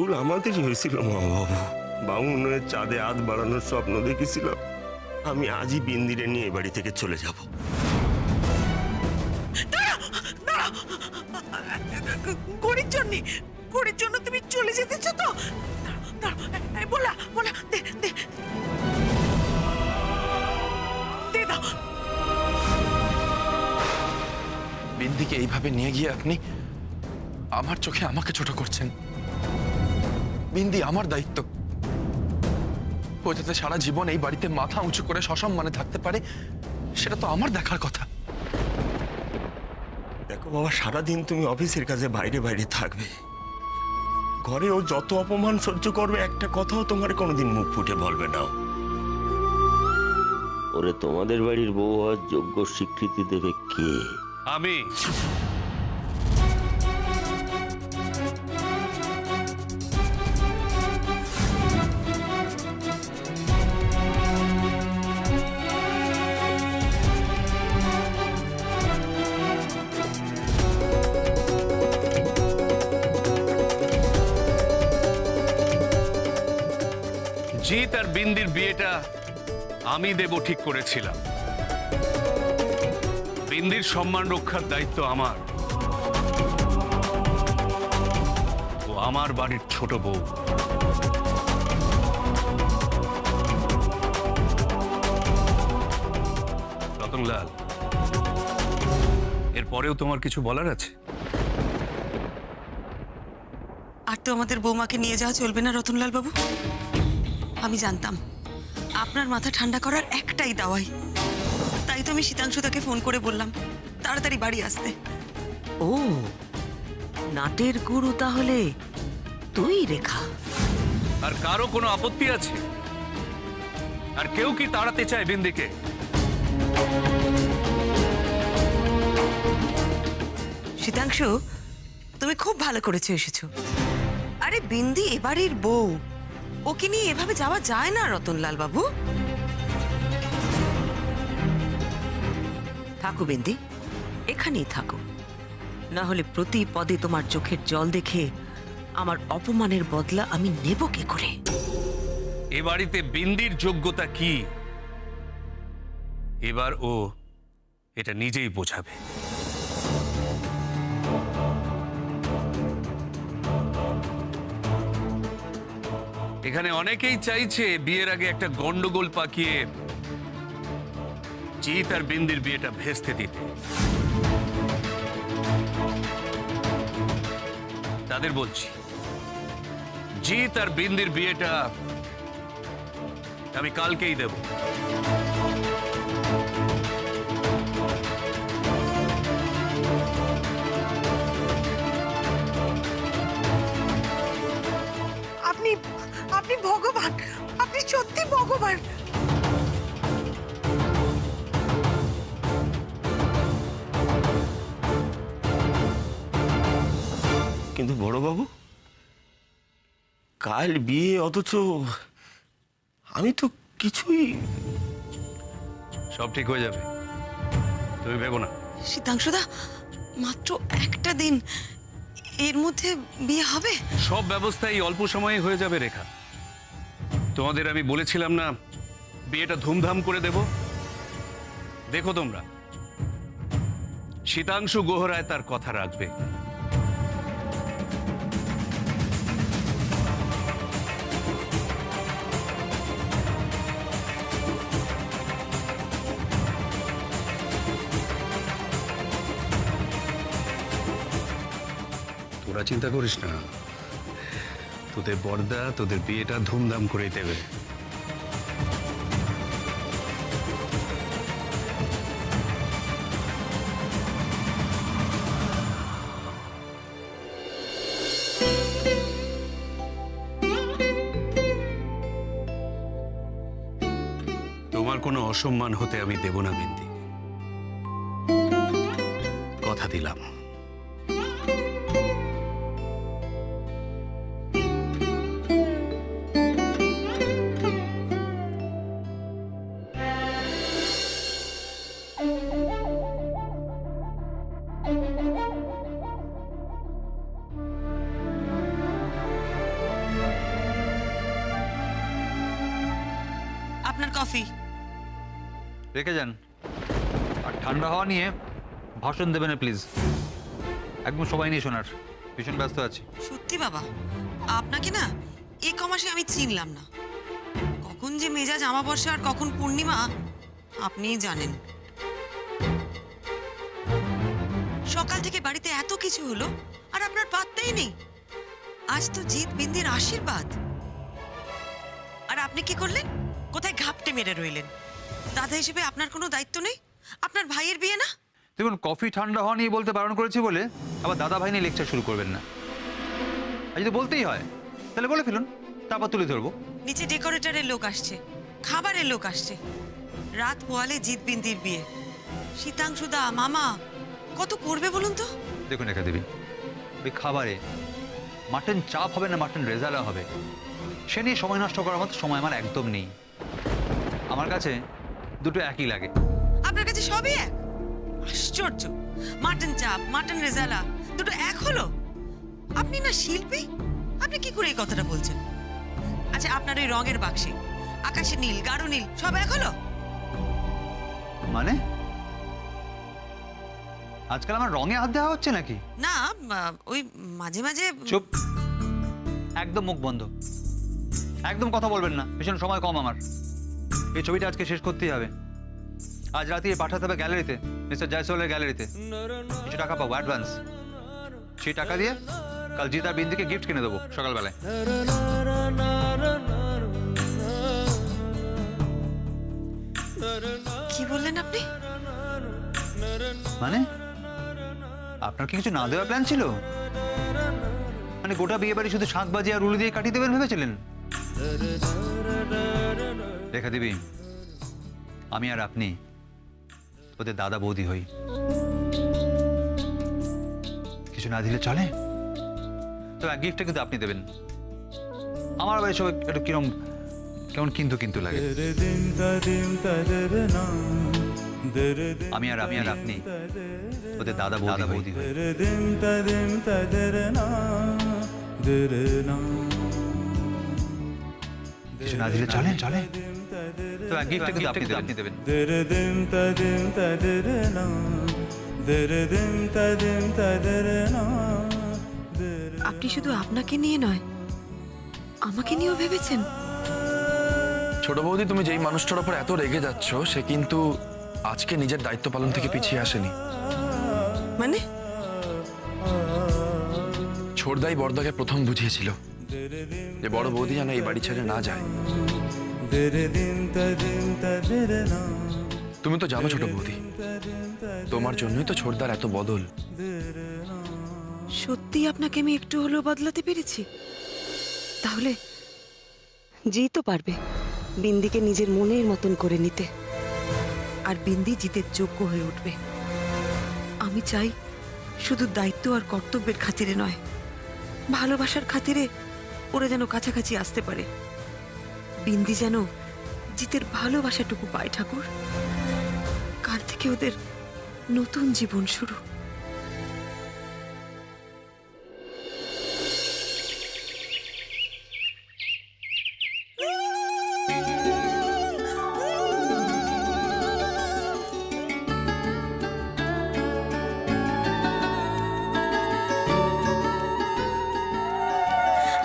ভুল আমাদেরই হয়েছিল মা বাবু। বামুনের চাঁদে হাত বাড়ানোর স্বপ্ন দেখেছিলাম। আমি আজই বিন্দিরে নিয়ে এ বাড়ি থেকে চলে যাব। ঘড়ির জন্য তুমি চলে যেতেছ তো? বলা বলা দে দে দে দাও। বিন্দিকে এইভাবে নিয়ে গিয়ে আপনি আমার চোখে আমাকে ছোট করছেন। বিন্দি আমার দায়িত্ব। ও যাতে সারা জীবন এই বাড়িতে মাথা উঁচু করে সসম্মানে থাকতে পারে, সেটা তো আমার দেখার কথা। দেখো বাবা, সারাদিন তুমি অফিসের কাজে বাইরে বাইরে থাকবে। ঘরে ও যত অপমান সহ্য করবে, একটা কথাও তোমার কোনোদিন মুখ ফুটে বলবে না। ওরে তোমাদের বাড়ির বউ হওয়ার যোগ্য স্বীকৃতি দেবে কে? আমি। জিৎ আর বিন্দির বিয়েটা আমি দেব ঠিক করেছিলাম। বিন্দির সম্মান রক্ষার দায়িত্ব আমার। ও আমার বাড়ির ছোট বউ। রতনলাল, এরপরেও তোমার কিছু বলার আছে? আর তো আমাদের বৌমাকে নিয়ে যাওয়া চলবে না রতনলাল বাবু। আমি জানতাম আপনার মাথা ঠান্ডা করার একটাই দাওয়াই, তাই তো আমি শীতাংশুদাকে ফোন করে বললাম তাড়াতাড়ি বাড়ি আসতে। ও, নাটের গুরু তাহলে তুই রেখা? আর কারো কোনো আপত্তি আছে? আর কেউ কি তাড়াতে চায় বিন্দিকে? শীতাংশু, তুমি খুব ভালো করেছো এসেছো। আরে বিন্দি এবাড়ির বউ, ওকে নিয়ে এভাবে যাওয়া যায় না রতনলাল বাবু। থাকো বিন্দি, এখানেই থাকো। না হলে প্রতি পদে তোমার চোখের জল দেখে আমার অপমানের বদলা আমি নেব কি করে? এ বাড়িতে বিন্দির যোগ্যতা কি, এবার ও এটা নিজেই বোঝাবে। এখানে অনেকেই চাইছে বিয়ের আগে একটা গন্ডগোল পাকিয়ে জিৎ আর বিন্দির বিয়েটা ভেস্তে দিতে। তাদের বলছি, জিৎ আর বিন্দির বিয়েটা আমি কালকেই দেব। আপনি আপনি ভগবান, আপনি সত্যি ভগবান। কিন্তু বড়বাবু, কাল বিয়ে, অথচ আমি তো কিছুই। সব ঠিক হয়ে যাবে, তুমি ভেবো না। শীতাংশুদা, মাত্র একটা দিন, এর মধ্যে বিয়ে হবে? সব ব্যবস্থা এই অল্প সময়ে হয়ে যাবে রেখা। তোমাদের আমি বলেছিলাম না বিয়েটা ধুমধাম করে দেব? দেখো তোমরা, শীতাংশু গোহরায় তার কথা রাখবে। তোরা চিন্তা করিস না, তোদের বড়দা তোদের বিয়েটা ধুমধাম করে দেবে। তোমার কোনো অসম্মান হতে আমি দেব না বিন্দি, কথা দিলাম। কফি। রেখে যান। আর ঠান্ডা হওয়া নিয়ে ভাষণ দেবেন না প্লিজ, একদম সবাই নিয়ে শোনার, ভীষণ ব্যস্ত আছি। সত্যি বাবা, আপনাকে না এই কমাসে আমি চিনলাম না। কখন যে মেজাজ আমাবস্যা আর কখন পূর্ণিমা আপনিই জানেন। সকাল থেকে বাড়িতে এত কিছু হলো আর আপনার পাত্তাই নেই। আজ তো জিৎ বিন্দির আশীর্বাদ, আর আপনি কি করলেন? কোথায় ঘাপটে মেরে রইলেন? দাদা হিসেবে আপনার কোনো দায়িত্ব নেই? আপনার ভাইয়ের বিয়ে না? দেখুন, কফি ঠান্ডা হওয়া নিয়ে বলতে বারণ করেছি বলে আবার দাদা ভাই নিয়ে লেকচার শুরু করবেন না। আর যদি বলতেই হয় তাহলে বলে ফেলুন, তারপর তুলে ধরবো। নিচে ডেকোরেটরের লোক আসছে, খাবারের লোক আসছে, রাত পোয়ালে জিৎ বিন্দির বিয়ে। শীতাংশুদা, মামা কত করবে বলুন তো? দেখুন রেখা দেবী, ওই খাবারে মাটন চাপ হবে না মাটন রেজালা হবে সে নিয়ে সময় নষ্ট করার মতো সময় আমার একদম নেই। আমার কাছে দুটো একই লাগে। আপনার কাছে সবই এক? আশ্চর্য! মাটন চাপ, মাটন রেজালা দুটো এক হলো? আপনি না শিল্পী, আপনি কি করে এই কথাটা বলছেন? আচ্ছা, আপনার ওই রঙের বাক্সে আকাশে নীল, গাঢ় নীল সব এক হলো? মানে আজকাল আমার রঙে হাত দেওয়া হচ্ছে নাকি? না, ওই মাঝে মাঝে। চুপ, একদম মুখ বন্ধ, একদম কথা বলবেন না। ভীষণ সময় কম আমার। এই ছবিটা আজকে শেষ করতেই হবে। আজ রাতে পাঠাতে হবে গ্যালারিতে, মিস্টার জয়সওয়ালের গ্যালারিতে। কিছু টাকা পাবো অ্যাডভান্স, সেই টাকা দিয়ে কাল জিৎ আর বিন্দিকে গিফট কিনে দেবো সকালবেলায়। কি বললেন আপনি? মানে আপনার কি কিছু না দেওয়ার প্ল্যান ছিল? মানে গোটা বিয়ে বাড়ি শুধু শাঁখ বাজি আর উলু দিয়ে কাটিয়ে দেবেন ভেবেছিলেন? রেখা দেবী, আমি আর আপনি ওদের দাদা বৌদি হই। কিছু না দিলে চলে, তবে গিফটটা কিন্তু আপনি দেবেন। আমার বাড়ি সব একটু কিরম কেমন কিন্তু কিন্তু লাগে। আমি আর আপনি ওদের দাদা বৌদি হই। কিছু না দিলে চলে, তো গিফটটা কিন্তু আপনি দেবেন। আপনি শুধু আপনাকে নিয়ে নয়, আমাকে নিয়েও ভেবেছেন? ছোট বৌদি, তুমি যেই মানুষটার ওপর এত রেগে যাচ্ছ সে কিন্তু আজকে নিজের দায়িত্ব পালন থেকে পিছিয়ে আসেনি। মানে? ছোটদাই বড়দাকে প্রথম বুঝিয়েছিল যে বড় বৌদি যেন এই বাড়ি ছেড়ে না যায়। তুমি তো জানো ছোট বৌদি, তোমার জন্যই তো ছোটদার এত বদল। সত্যি আপনাকে আমি একটু হলেও বদলাতে পেরেছি? তাহলে জিতও পারবে বিন্দিকে নিজের মনের মতন করে নিতে। আর বিন্দি জিতের যোগ্য হয়ে উঠবে। আমি চাই শুধু দায়িত্ব আর কর্তব্যের খাতিরে নয়, ভালোবাসার খাতিরে ওরা যেন কাছাকাছি আসতে পারে। বিন্দি যেন জিতের ভালোবাসাটুকু পায় ঠাকুর। কাল থেকে ওদের নতুন জীবন শুরু।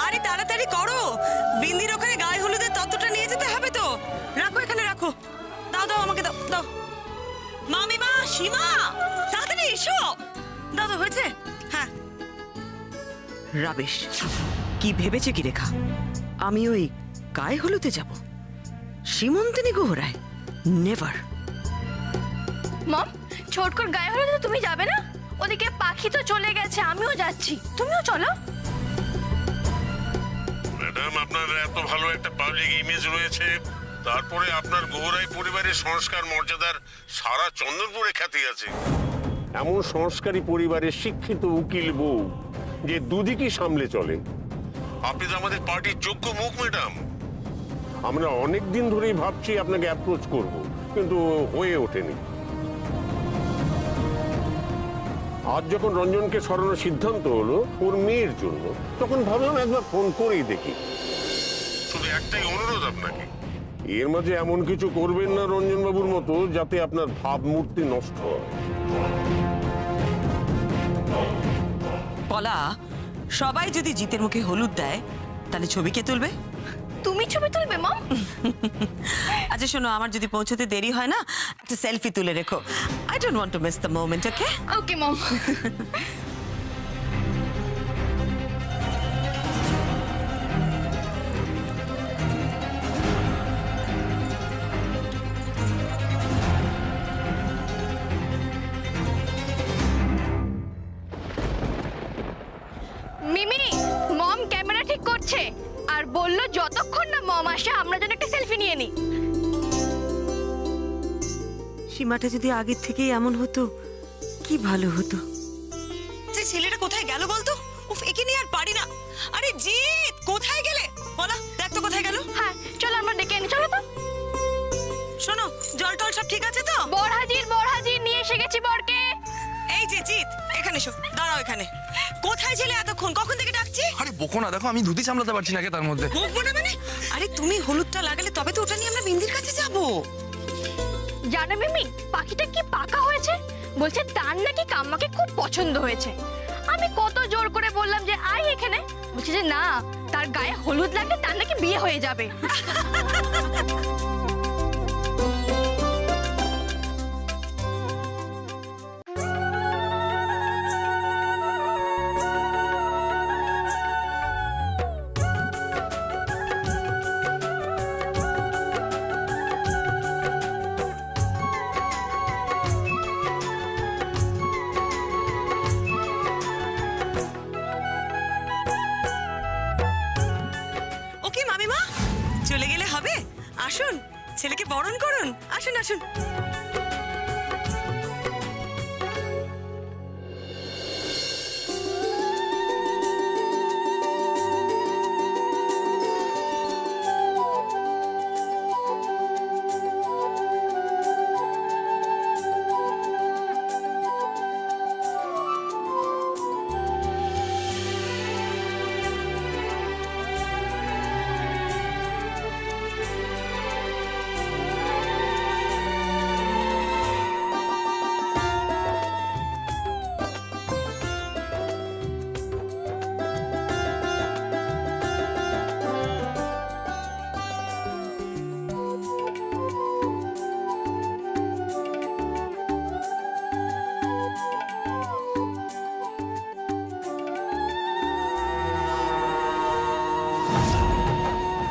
আরে তাড়াতাড়ি করো, বিন্দির ওখানে গায়ে হলুদের তত্ত্বটা নিয়ে যেতে হবে তো। রাখো, এখানে রাখো। দাও দাও, আমাকে দাও দাও। মামিমা, সীমা, তাড়াতাড়ি এসো। দাও দাও, হয়েছে? হ্যাঁ। রাবেশ, কি ভেবেছে কি রেখা? আমি ওই গায়ে হলুদে যাব? সীমন্তিনী গোহরায়? নেভার। মম, ছোটকর গায়ে হলুদে তুমি যাবে না? ওদিকে পাখি তো চলে গেছে, আমিও যাচ্ছি, তুমিও চলো। ম্যাডাম, আপনার এত ভালো একটা পাবলিক ইমেজ রয়েছে, তারপরে আপনার গোহরাই পরিবারের সংস্কার মর্যাদার সারা চন্দনপুরে খ্যাতি আছে। এমন সংস্কারী পরিবারের শিক্ষিত উকিল বউ যে দুদিকই সামলে চলে। আপনি তো আমাদের পার্টির যোগ্য মুখ ম্যাডাম। আমরা অনেক দিন ধরেই ভাবছি আপনাকে অ্যাপ্রোচ করব, কিন্তু হয়ে ওঠেনি। আজ যখন রঞ্জনকে সরানোর সিদ্ধান্ত হলো ওর মেয়ের জন্য, তখন ভাবলাম একবার ফোন করেই দেখি। শুধু একটাই অনুরোধ আপনাকে, এর মাঝে এমন কিছু করবেন না রঞ্জনবাবুর মতো যাতে আপনার ভাবমূর্তি নষ্ট হয়। পলা, সবাই যদি জিতের মুখে হলুদ দেয় তাহলে ছবি কে তুলবে? তুমি ছবি তুলবে মম? আচ্ছা শোনো, আমার যদি পৌঁছতে দেরি হয় না, একটা সেলফি তুলে রেখো। I don't want to miss the moment, okay? Okay mom. Mimi, mom camera ঠিক করছে আর বললো যতক্ষণ না মম আসে আমরা যেন একটা সেলফি নিয়ে নিই। সীমাটা যদি আগের থেকেই এমন হতো কি ভালো হতো। যে ছেলেটা কোথায় গেল বলতো? উফ, একে নিয়ে আর পারি না। আরে জিৎ, কোথায় গেলে? পলা, দেখ তো কোথায় গেল। হ্যাঁ চলো আমরা ডেকে আনি, চলো তো। শোনো, জল টল সব ঠিক আছে তো? বর হাজির, বর হাজির, নিয়ে এসে গেছি বরকে। এই যে জিৎ, এখানে এসো, দাঁড়াও এখানে। কোথায় ছিলে এতক্ষণ? কখন থেকে ডাকছি? আরে বকো না, দেখো আমি ধুতি সামলাতে পারছি না কে তার মধ্যে। বকবো না মানে? আরে তুমি হলুদটা লাগালে তবে তো ওটা নিয়ে আমরা বিন্দির কাছে যাবো। জানো মিমি, পাখিটা কি পাকা হয়েছে, বলছে তার নাকি কাম্মাকে খুব পছন্দ হয়েছে। আমি কত জোর করে বললাম যে আয় এখানে, বলছে যে না, তার গায়ে হলুদ লাগলে তার নাকি বিয়ে হয়ে যাবে। ওকে মামিমা, চলে গেলে হবে? আসুন, ছেলেকে বরণ করুন। আসুন আসুন।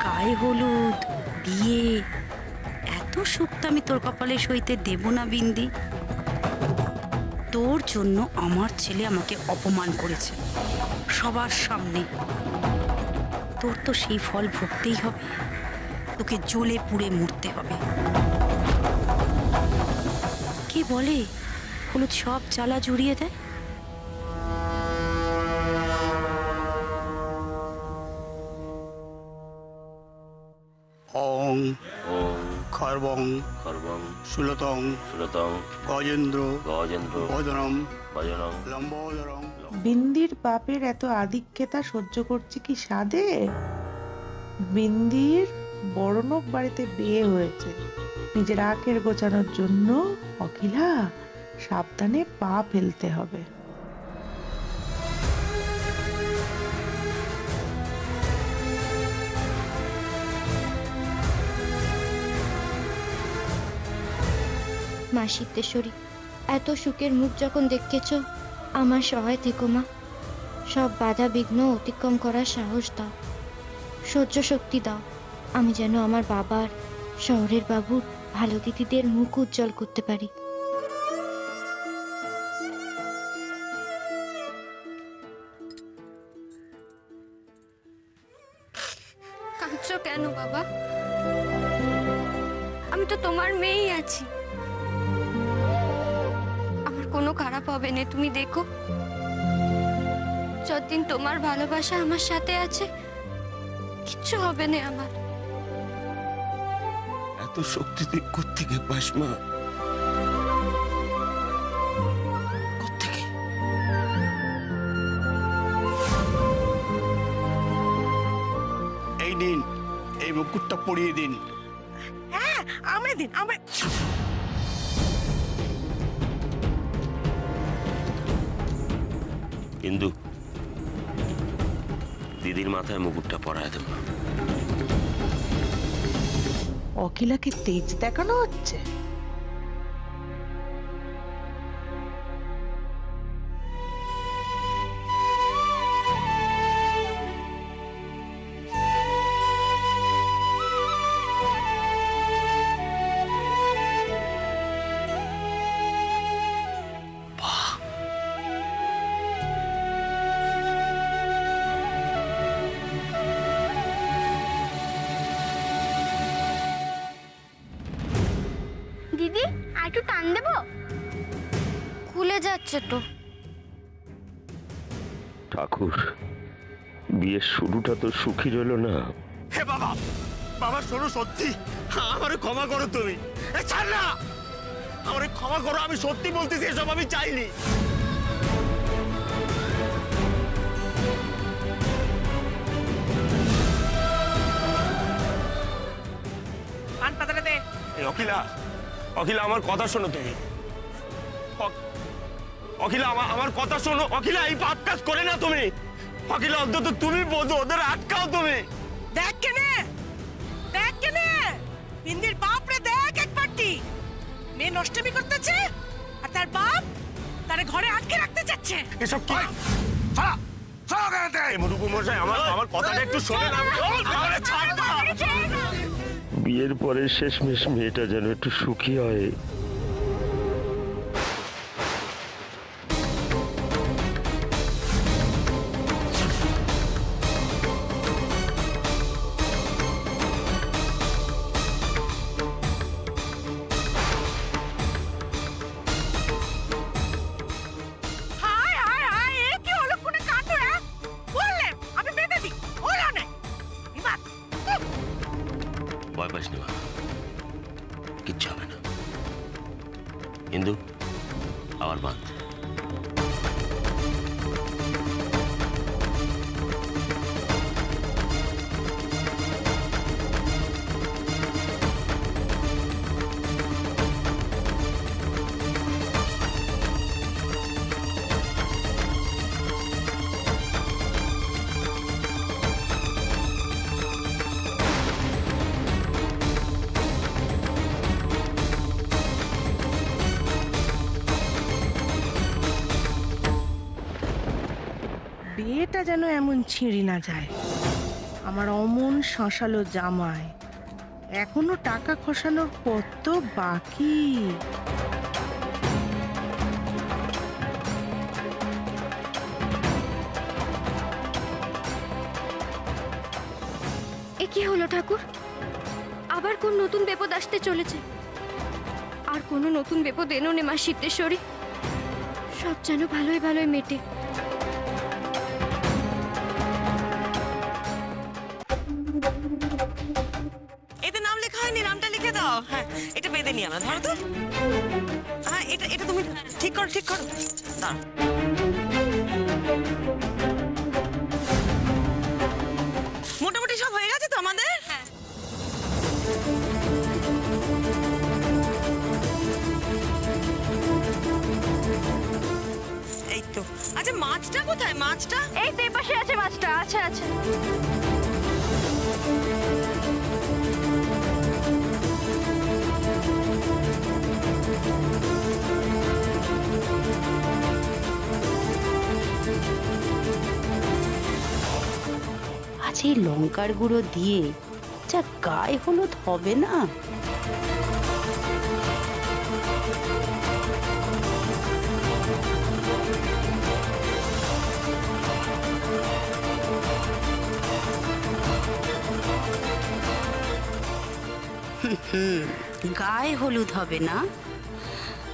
গায়ে হলুদ, বিয়ে, এত সুখ তো আমি তোর কপালে সইতে দেব না বিন্দি। তোর জন্য আমার ছেলে আমাকে অপমান করেছে সবার সামনে। তোর তো সেই ফল ভুগতেই হবে, তোকে জ্বলে পুড়ে মরতে হবে। কে বলে হলুদ সব জ্বালা জুড়িয়ে দেয়? ওং খর্বং খর্বং সুলতং সুরতং গজেন্দ্র গজেন্দ্র বদনম ভজনং লম্বোদরং। বিন্দির বাপের এত আধিক্যতা সহ্য করছে কি সাধে? বিন্দির বড়লোক বাড়িতে বিয়ে হয়েছে, নিজের আখের গোছানোর জন্য অখিলা সাবধানে পা ফেলতে হবে। মা সিদ্ধেশ্বরী, এত সুখের মুখ যখন দেখেছ, আমার সহায় থেকো মা। সব বাধা বিঘ্ন অতিক্রম করার সাহস দাও, সহ্য শক্তি দাও। আমি যেন আমার বাবার, শহরের বাবুর ভালো দিদিদের মুখ উজ্জ্বল করতে পারি। কাঁদছো কেন বাবা? আমি তো তোমার মেয়েই আছি, আমার কোনো খারাপ হবে না। তুমি দেখো, যতদিন তোমার ভালোবাসা আমার সাথে আছে, কিচ্ছু হবে না আমার। এত শক্তি তুই কোত্থেকে পাস মা? কোত্থেকে? এই দিন এই মুকুটটা পরিয়ে দিন। ছেড়ে দিন আমি কিন্তু দিদির মাথায় মুকুটটা পরায় দেবো। অখিলাকে তেজ দেখানো হচ্ছে। দিদি আর একটু টান দেবো? খুলে যাচ্ছে তো। ঠাকুর, বিয়ের শুরুটা তো সুখী রইল না। হে বাবা, বাবা শোনো, সত্যি আমারে ক্ষমা করো তুমি। ছাড় না, আমারে ক্ষমা করো, আমি সত্যি বলতেছি, এসব আমি চাইনি। পান পাতাটা দে। এই অখিলা, অখিলা আমার কথা শোনো তুমি। অখিলা আমার কথা শোনো। অখিলা এই পাপ কাজ করে না তুমি। অখিলা অন্তত তুমি বোঝো, ওদের আটকাও তুমি। দেখ কেনে বিন্দির বাপ রে, দেখ একবারটি মেয়ে নষ্টমি করতেছে আর তার বাপ তারে ঘরে আটকে রাখতে চাচ্ছে। এসব কি? মশাই, আমার কথাটা একটু শোনেন। আমারে ছাড় দাও। বিয়ের পরে শেষমেশ মেয়েটা যেন একটু সুখী হয়। হায় হায় হায়, এ কি হলো? কোন কাণ্ড রে? বললে আমি বেঁধে দিই, হলো না। ইমাদ ভয় পাস নি বাবা, কিচ্ছু হবে না। কিন্তু আবার বাদ। বিয়েটা যেন এমন ছিঁড়ি না যায়। আমার অমন শাঁসালো জামাই, এখনো টাকা খসানোর কত বাকি। এ কি হলো ঠাকুর? আবার কোন নতুন বিপদ আসতে চলেছে? আর কোনো নতুন বিপদ এনো নে মা সিদ্ধেশ্বরী, সব যেন ভালোই ভালোই মেটে। এতে নাম লেখা হয়নি, নামটা লিখে দাও। হ্যাঁ, এটা বেঁধে নি আমরা, ধরো তো। হ্যাঁ, এটা তুমি ঠিক করো, ঠিক করো। দাঁড়াও। মোটামুটি সব হয়ে গেছে তো আমাদের? হ্যাঁ। এই তো। আচ্ছা, মাছটা কোথায়? মাছটা এই তো এই পাশে আছে মাছটা। আচ্ছা আচ্ছা। আজ এই লঙ্কার গুঁড়ো দিয়ে যা গায়ে হলুদ হবে না। গায়ে হলুদ হবে না,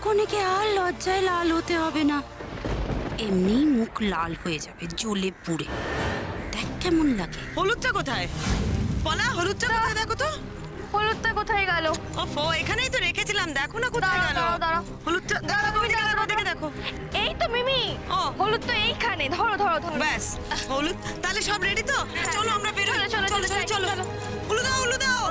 কনেকে আর লজ্জায় লাল হতে হবে না, এমনি মুখ লাল হয়ে যাবে জ্বলে পুড়ে। দেখ কেমন লাগে। হলুদটা কোথায়? বলা, হলুদটা কোথায়? দেখো তো। হলুদটা কোথায় গেল? ওফো, এখানেই তো রেখেছিলাম, দেখো না কোথায় গেল। দাঁড়াও। হলুদটা দাঁড়াও, ওদিকে দেখো। এই তো মিমি, ও হলুদ তো এইখানে। ধরো ধরো ধরো। ব্যাস, হলুদ। তাহলে সব রেডি তো? চলো আমরা বেরোই। চলো, চলো, চলো চলো, চলো। চলো। হলুদ দাও, হলুদ দাও।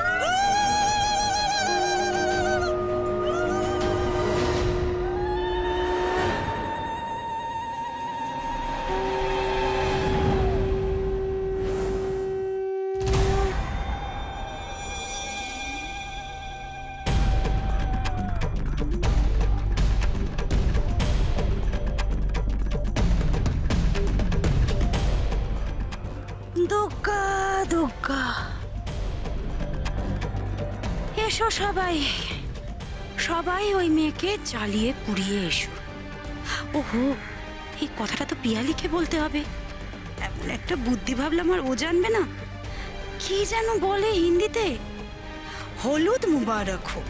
দুগ্গা। এসো সবাই, সবাই ওই মেয়েকে জ্বালিয়ে পুড়িয়ে এসো। ওহো, এই কথাটা তো পিয়ালিকে বলতে হবে। এমন একটা বুদ্ধি ভাবলাম, আর ও জানবে না। কি যেন বলে হিন্দিতে, হলুদ মুবারক হোক।